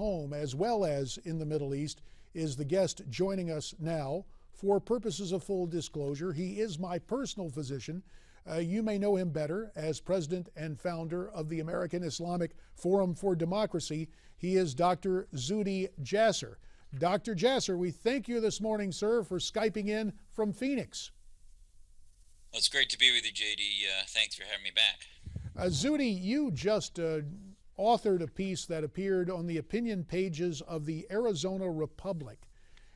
home as well as in the Middle East, is the guest joining us now. For purposes of full disclosure, he is my personal physician. You may know him better as president and founder of the American Islamic Forum for Democracy. He is Dr. Zuhdi Jasser. Dr. Jasser, we thank you this morning, sir, for Skyping in from Phoenix. Well, it's great to be with you, JD. Thanks for having me back. Zuhdi, you just authored a piece that appeared on the opinion pages of the Arizona Republic,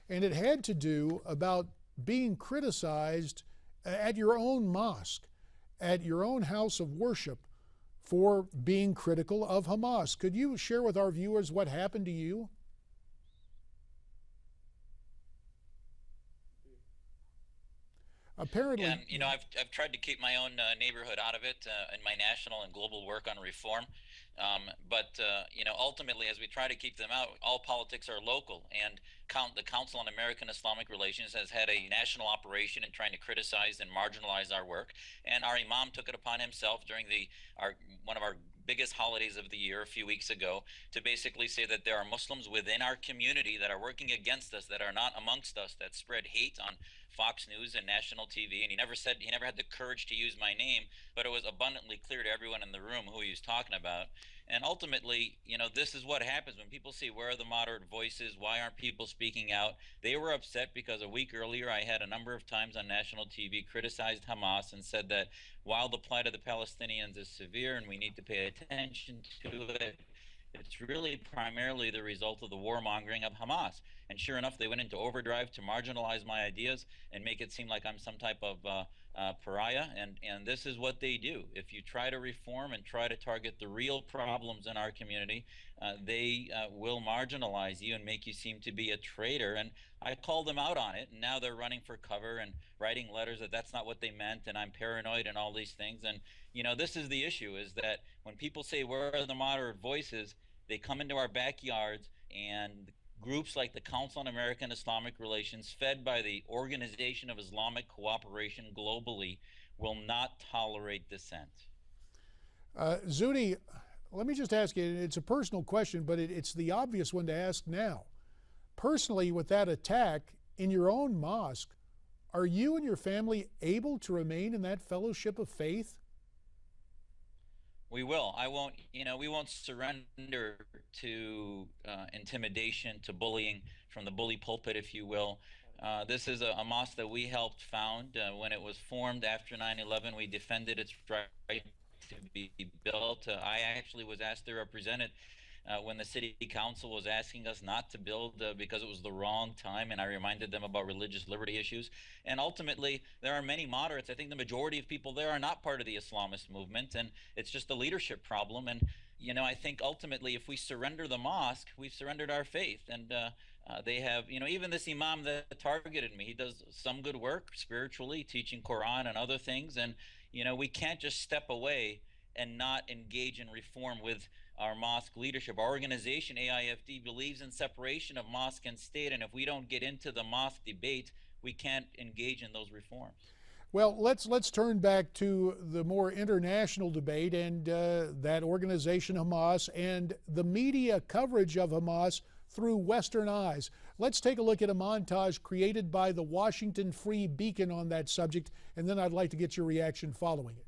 and it had to do about being criticized at your own mosque, at your own house of worship, for being critical of Hamas. Could you share with our viewers what happened to you? Apparently, yeah, you know, I've tried to keep my own neighborhood out of it in my national and global work on reform. But you know, ultimately, as we try to keep them out, all politics are local, and the Council on American Islamic Relations has had a national operation in trying to criticize and marginalize our work. And our imam took it upon himself during one of our biggest holidays of the year a few weeks ago to basically say that there are Muslims within our community that are working against us, that are not amongst us, that spread hate on Fox News and national TV. And he never had the courage to use my name, but it was abundantly clear to everyone in the room who he was talking about. And ultimately, you know, this is what happens when people say, where are the moderate voices? Why aren't people speaking out? They were upset because a week earlier I had a number of times on national TV criticized Hamas and said that while the plight of the Palestinians is severe and we need to pay attention to it, it's really primarily the result of the warmongering of Hamas. And sure enough, they went into overdrive to marginalize my ideas and make it seem like I'm some type of pariah. And this is what they do. If you try to reform and try to target the real problems in our community, they will marginalize you and make you seem to be a traitor. And I called them out on it, and now they're running for cover and writing letters that that's not what they meant, and I'm paranoid and all these things. And you know, this is the issue, is that when people say, where are the moderate voices, they come into our backyards, and groups like the Council on American Islamic Relations, fed by the Organization of Islamic Cooperation globally, will not tolerate dissent. Zuhdi, let me just ask you, it's a personal question, but it's the obvious one to ask now. Personally, with that attack in your own mosque, are you and your family able to remain in that fellowship of faith? We will. I won't, you know, we won't surrender to intimidation, to bullying from the bully pulpit, if you will. This is a mosque that we helped found. When it was formed after 9/11, we defended its right to be built. I actually was asked to represent it when the city council was asking us not to build because it was the wrong time, and I reminded them about religious liberty issues. And ultimately, there are many moderates. I think the majority of people there are not part of the Islamist movement, and it's just a leadership problem. And you know, I think ultimately, if we surrender the mosque, we've surrendered our faith. And they have, you know, even this imam that targeted me, he does some good work spiritually, teaching Quran and other things. And you know, we can't just step away and not engage in reform with our mosque leadership. Our organization, AIFD, believes in separation of mosque and state, and if we don't get into the mosque debate, we can't engage in those reforms. Well, let's turn back to the more international debate and that organization Hamas and the media coverage of Hamas through Western eyes. Let's take a look at a montage created by the Washington Free Beacon on that subject, and then I'd like to get your reaction following it.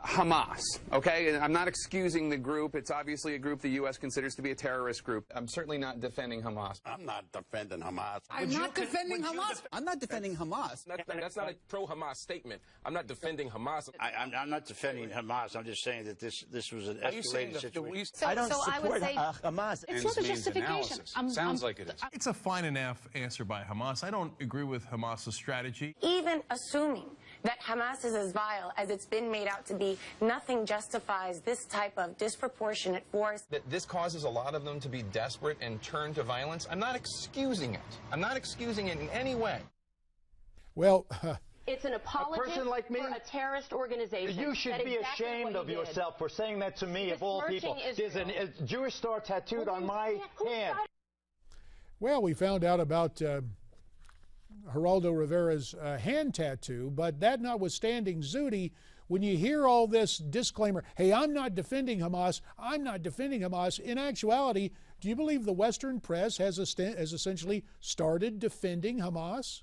Hamas, okay? I'm not excusing the group. It's obviously a group the U.S. considers to be a terrorist group. I'm certainly not defending Hamas. I'm not defending Hamas. I'm not defending Hamas. I'm not defending Hamas. That's not a pro-Hamas statement. I'm not defending Hamas. I'm not defending Hamas. I'm just saying that this was an escalated situation. I don't support Hamas. It's not a justification. Sounds like it is. It's a fine enough answer by Hamas. I don't agree with Hamas's strategy. Even assuming that Hamas is as vile as it's been made out to be, nothing justifies this type of disproportionate force. That this causes a lot of them to be desperate and turn to violence. I'm not excusing it. I'm not excusing it in any way. Well, it's an apology for a terrorist organization. You should be ashamed of yourself for saying that to me, of all people. There's a Jewish star tattooed on my hand. Well, we found out about Geraldo Rivera's hand tattoo, but that notwithstanding, Zuhdi, when you hear all this disclaimer, hey, I'm not defending Hamas, I'm not defending Hamas, in actuality, do you believe the Western press has essentially started defending Hamas?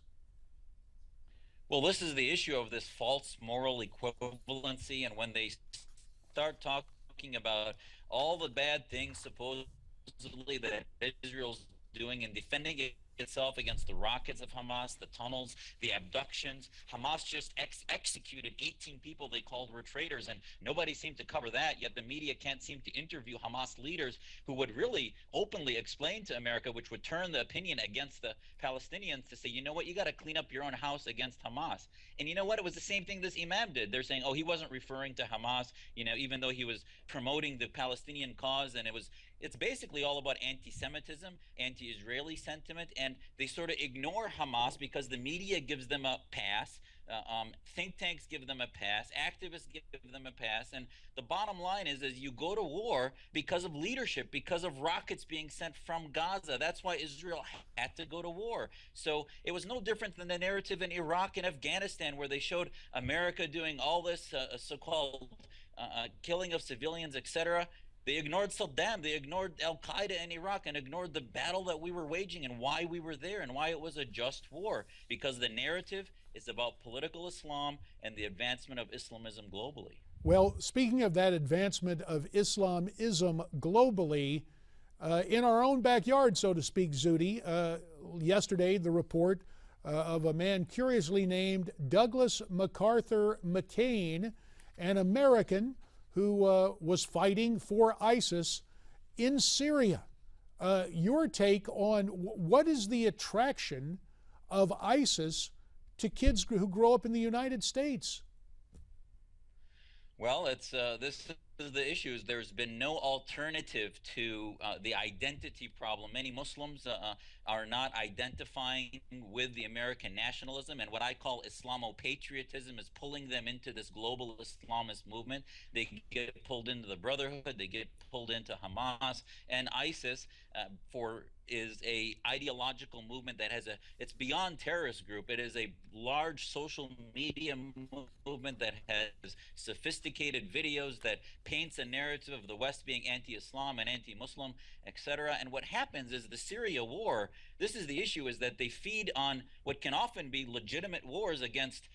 Well, this is the issue of this false moral equivalency, and when they start talking about all the bad things supposedly that Israel's doing and defending itself against the rockets of Hamas, the tunnels, the abductions. Hamas just executed 18 people they called were traitors, and nobody seemed to cover that, yet the media can't seem to interview Hamas leaders who would really openly explain to America, which would turn the opinion against the Palestinians to say, you know what, you got to clean up your own house against Hamas. And you know what, it was the same thing this imam did. They're saying, oh, he wasn't referring to Hamas, you know, even though he was promoting the Palestinian cause, and it's basically all about anti-Semitism, anti-Israeli sentiment, and they sort of ignore Hamas because the media gives them a pass, think tanks give them a pass, activists give them a pass, and the bottom line is you go to war because of leadership, because of rockets being sent from Gaza. That's why Israel had to go to war. So it was no different than the narrative in Iraq and Afghanistan, where they showed America doing all this so-called killing of civilians, etc. They ignored Saddam, they ignored Al-Qaeda in Iraq, and ignored the battle that we were waging and why we were there and why it was a just war. Because the narrative is about political Islam and the advancement of Islamism globally. Well, speaking of that advancement of Islamism globally, in our own backyard, so to speak, Zuhdi, yesterday the report of a man curiously named Douglas MacArthur McCain, an American who was fighting for ISIS in Syria. Your take on what is the attraction of ISIS to kids who grow up in the United States? Well, this is the issue. Is there's been no alternative to the identity problem. Many Muslims are not identifying with the American nationalism, and what I call Islamo-patriotism is pulling them into this global Islamist movement. They get pulled into the Brotherhood, they get pulled into Hamas, and ISIS is a ideological movement that it's beyond terrorist group. It is a large social media movement that has sophisticated videos that paints a narrative of the West being anti-Islam and anti-Muslim, etc. And what happens is the Syria war, this is the issue, is that they feed on what can often be legitimate wars against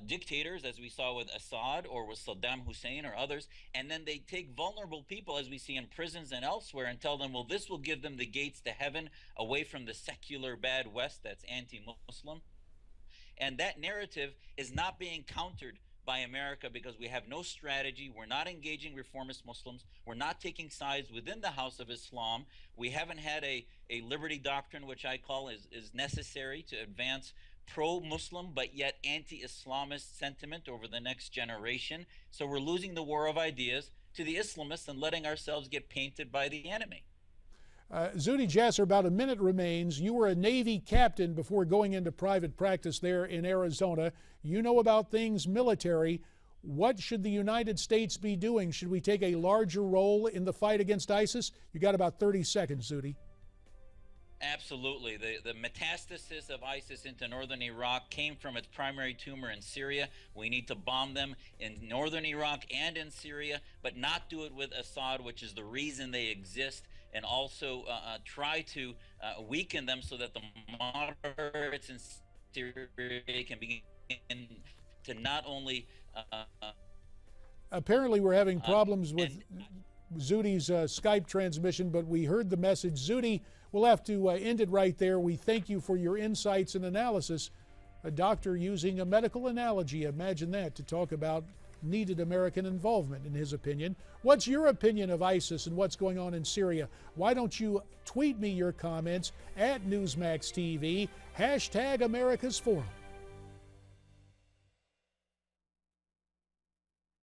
dictators, as we saw with Assad or with Saddam Hussein or others, and then they take vulnerable people, as we see in prisons and elsewhere, and tell them, well, this will give them the gates to heaven away from the secular bad West that's anti-Muslim. And that narrative is not being countered by America because we have no strategy. We're not engaging reformist Muslims. We're not taking sides within the House of Islam. We haven't had a liberty doctrine, which I call is necessary to advance pro-Muslim but yet anti-Islamist sentiment over the next generation. So we're losing the war of ideas to the Islamists and letting ourselves get painted by the enemy. Zuhdi Jasser, about a minute remains. You were a Navy captain before going into private practice there in Arizona. You know about things military. What should the United States be doing? Should we take a larger role in the fight against ISIS? You got about 30 seconds, Zuhdi. Absolutely. The metastasis of ISIS into northern Iraq came from its primary tumor in Syria. We need to bomb them in northern Iraq and in Syria, but not do it with Assad, which is the reason they exist, and also try to weaken them so that the moderates in Syria can begin to not only... Apparently we're having problems with Zuhdi's Skype transmission, but we heard the message. Zuhdi, we'll have to end it right there. We thank you for your insights and analysis. A doctor using a medical analogy, imagine that, to talk about needed American involvement, in his opinion. What's your opinion of ISIS and what's going on in Syria? Why don't you tweet me your comments at Newsmax TV, #America's Forum.